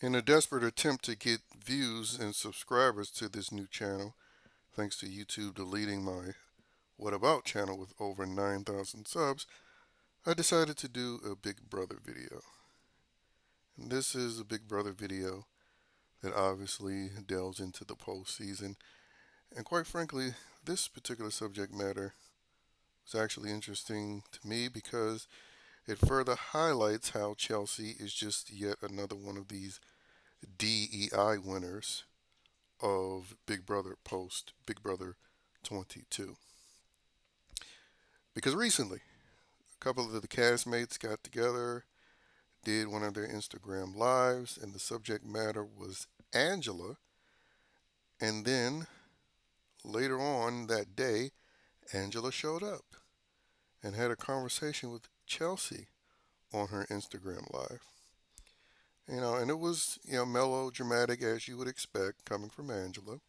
In a desperate attempt to get views and subscribers to this new channel, thanks to YouTube deleting my What About channel with over 9,000 subs, I decided to do a Big Brother video. And this is a Big Brother video that obviously delves into the postseason. And quite frankly, this particular subject matter was actually interesting to me because it further highlights how Chelsea is just yet another one of these DEI winners of Big Brother post Big Brother 22. Because recently, a couple of the castmates got together, did one of their Instagram lives, and the subject matter was Angela. And then later on that day, Angela showed up and had a conversation with Chelsea on her Instagram live. And it was, melodramatic as you would expect coming from Angela.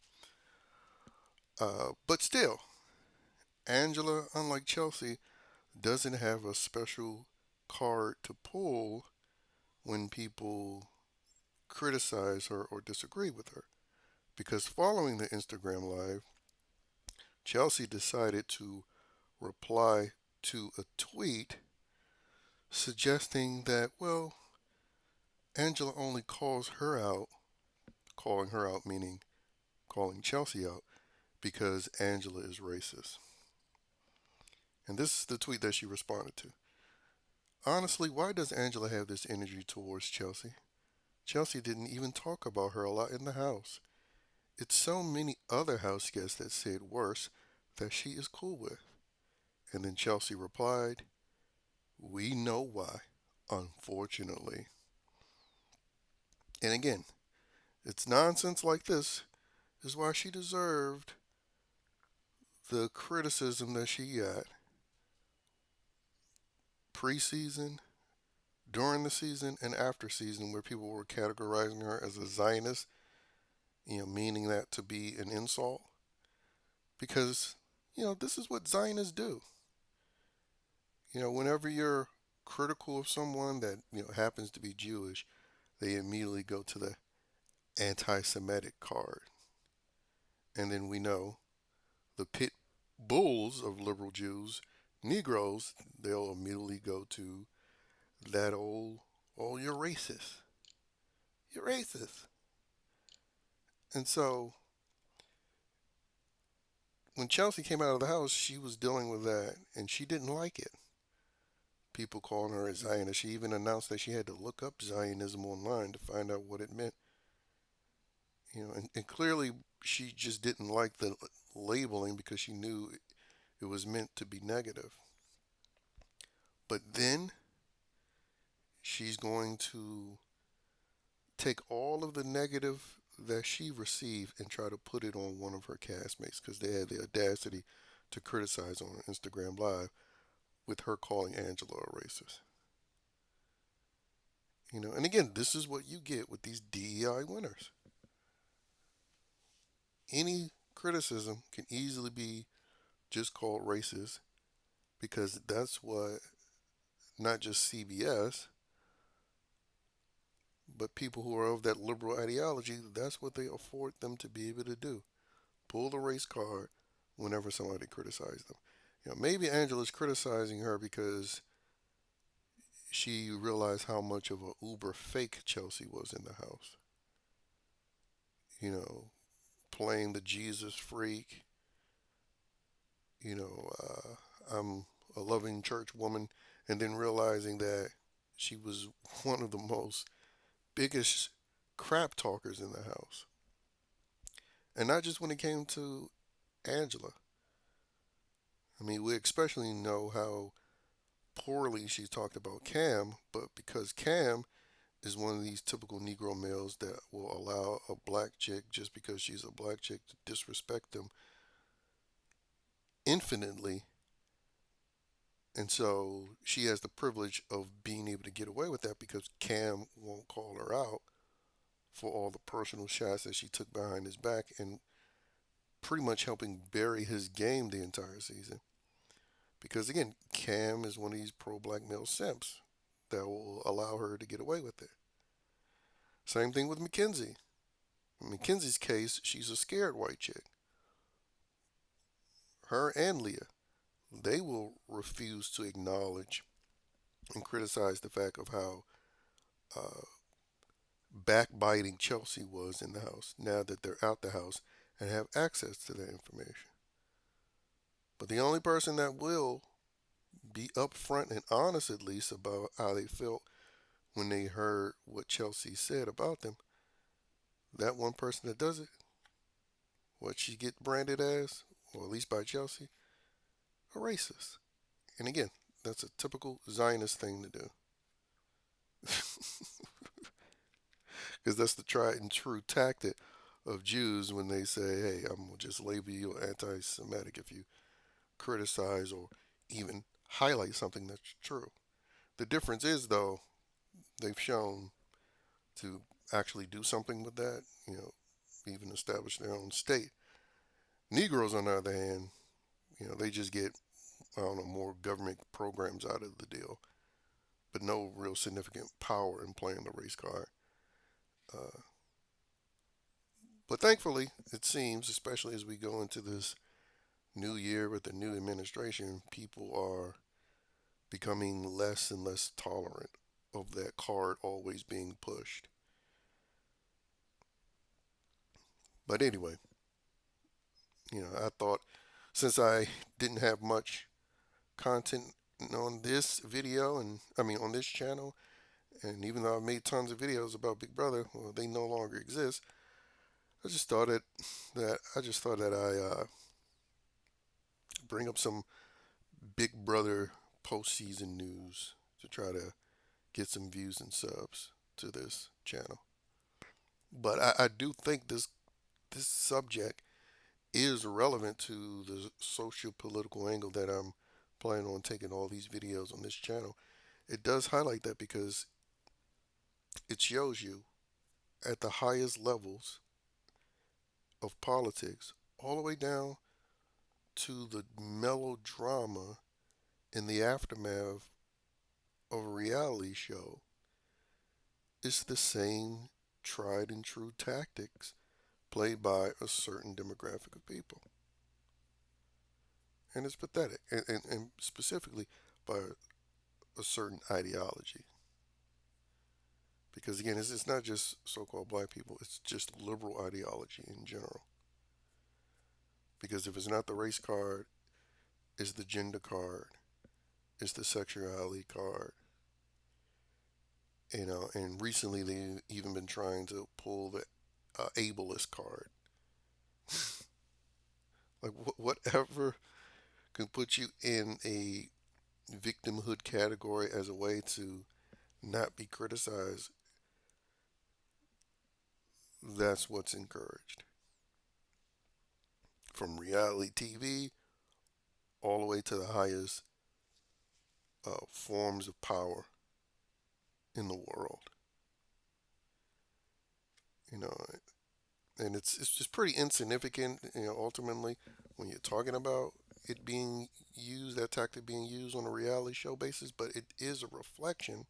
But still, Angela, unlike Chelsea, doesn't have a special card to pull when people criticize her or disagree with her. Because following the Instagram live, Chelsea decided to reply to a tweet suggesting that, well, Angela only calls her out, calling her out meaning calling Chelsea out, because Angela is racist. And this is the tweet that she responded to. Honestly, why does Angela have this energy towards Chelsea? Chelsea didn't even talk about her a lot in the house. It's so many other house guests that said worse that she is cool with. And then Chelsea replied, we know why, unfortunately. And again, it's nonsense like this is why she deserved the criticism that she got preseason, during the season, and after season, where people were categorizing her as a Zionist, meaning that to be an insult. Because, this is what Zionists do. Whenever you're critical of someone that, happens to be Jewish, they immediately go to the anti Semitic card. And then we know the pit bulls of liberal Jews, Negroes, they'll immediately go to that old, oh, you're racist. You're racist. And so when Chelsea came out of the house, she was dealing with that and she didn't like it. People calling her a Zionist. She even announced that she had to look up Zionism online to find out what it meant. And clearly she just didn't like the labeling because she knew it was meant to be negative. But then she's going to take all of the negative that she received and try to put it on one of her castmates because they had the audacity to criticize on Instagram Live with her calling Angela a racist. And again, this is what you get with these DEI winners. Any criticism can easily be just called racist because that's what not just CBS, but people who are of that liberal ideology, that's what they afford them to be able to do. Pull the race card whenever somebody criticizes them. Maybe Angela's criticizing her because she realized how much of a uber fake Chelsea was in the house. You know, playing the Jesus freak. I'm a loving church woman, and then realizing that she was one of the most biggest crap talkers in the house. And not just when it came to Angela. I mean, we especially know how poorly she talked about Cam, but because Cam is one of these typical Negro males that will allow a black chick just because she's a black chick to disrespect them infinitely. And so she has the privilege of being able to get away with that because Cam won't call her out for all the personal shots that she took behind his back and pretty much helping bury his game the entire season. Because again, Cam is one of these pro black male simps that will allow her to get away with it. Same thing with Mackenzie. In Mackenzie's case, she's a scared white chick. Her and Leah, they will refuse to acknowledge and criticize the fact of how uh, backbiting Chelsea was in the house now that they're out the house and have access to that information. But the only person that will be upfront and honest, at least, about how they felt when they heard what Chelsea said about them, that one person that does it, what she get branded as, or at least by Chelsea, a racist. And again, that's a typical Zionist thing to do. Because that's the tried and true tactic of Jews when they say, hey, I'm going to just label you anti Semitic if you criticize or even highlight something that's true. The difference is, though, they've shown to actually do something with that, even establish their own state. Negroes, on the other hand, they just get, I don't know, more government programs out of the deal, but no real significant power in playing the race card. Uh, but thankfully, it seems, especially as we go into this new year with the new administration, people are becoming less and less tolerant of that card always being pushed. But anyway, I thought since I didn't have much content on this video, and I mean on this channel, and even though I've made tons of videos about Big Brother, well, they no longer exist. I just thought that I bring up some Big Brother postseason news to try to get some views and subs to this channel. But I do think this subject is relevant to the social political angle that I'm planning on taking all these videos on this channel. It does highlight that because it shows you at the highest levels of politics, all the way down to the melodrama in the aftermath of a reality show, it's the same tried and true tactics played by a certain demographic of people. And it's pathetic, and specifically by a certain ideology. Because again, it's not just so called black people, it's just liberal ideology in general. Because if it's not the race card, it's the gender card, it's the sexuality card. And recently they've even been trying to pull the ableist card. Like whatever can put you in a victimhood category as a way to not be criticized, that's what's encouraged. From reality TV all the way to the highest forms of power in the world. You know, and it's just pretty insignificant. Ultimately, when you're talking about it being used, that tactic being used on a reality show basis, but it is a reflection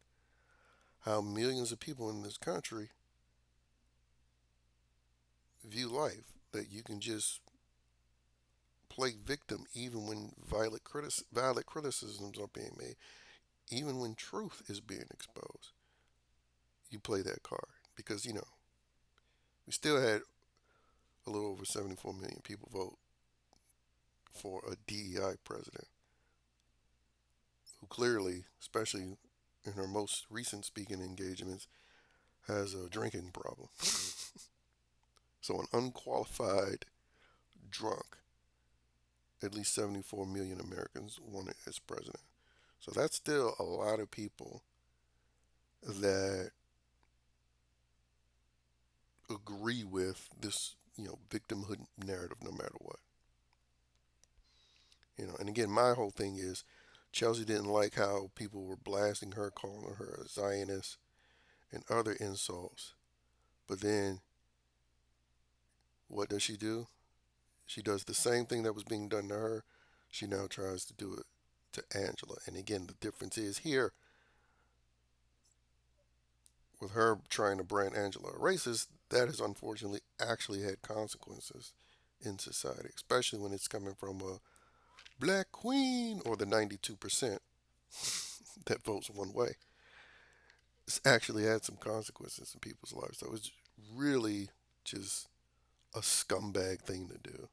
how millions of people in this country view life. That you can just play victim even when valid criticisms are being made, even when truth is being exposed. You play that card because we still had a little over 74 million people vote for a DEI president who clearly, especially in her most recent speaking engagements, has a drinking problem. So an unqualified drunk, at least 74 million Americans wanted as president. So that's still a lot of people that agree with this, victimhood narrative no matter what. And again, my whole thing is Chelsea didn't like how people were blasting her, calling her a Zionist and other insults. But then what does she do? She does the same thing that was being done to her. She now tries to do it to Angela. And again, the difference is here with her trying to brand Angela a racist, that has unfortunately actually had consequences in society, especially when it's coming from a black queen or the 92% that votes one way. It's actually had some consequences in people's lives. So it's really just a scumbag thing to do.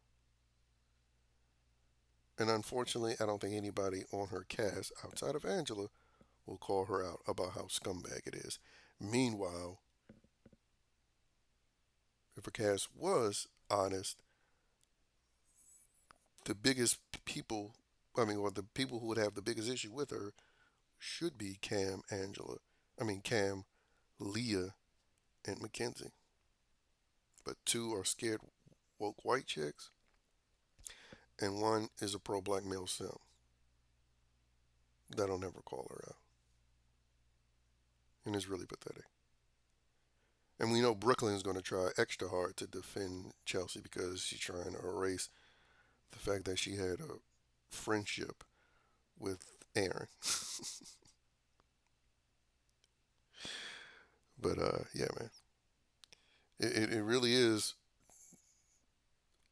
And unfortunately, I don't think anybody on her cast outside of Angela will call her out about how scumbag it is. Meanwhile, if her cast was honest, the biggest people, or the people who would have the biggest issue with her should be Cam, Leah, and Mackenzie. But two are scared woke white chicks, and one is a pro black male simp that'll never call her out. And it's really pathetic. And we know Brooklyn's going to try extra hard to defend Chelsea because she's trying to erase the fact that she had a friendship with Aaron. But yeah, man, it really is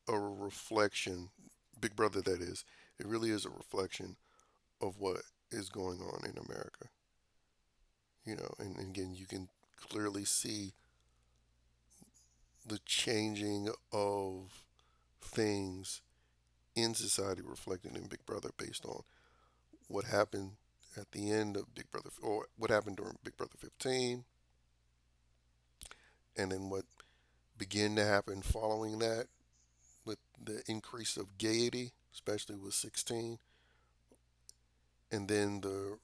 a reflection. Big Brother, that is. It really is a reflection of what is going on in America. And again, you can clearly see the changing of things in society reflected in Big Brother based on what happened at the end of Big Brother, or what happened during Big Brother 15, and then what began to happen following that with the increase of gaiety, especially with 16, and then the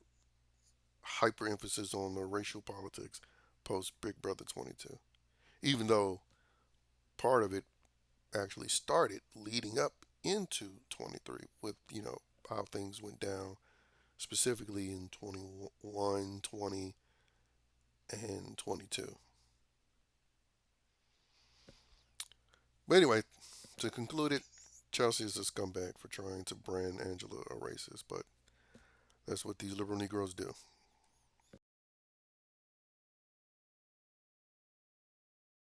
hyper emphasis on the racial politics post Big Brother 22. Even though part of it actually started leading up into 23 with, how things went down, specifically in 21, 20, and 22. But anyway, to conclude it, Chelsea is a scumbag for trying to brand Angela a racist, but that's what these liberal Negroes do.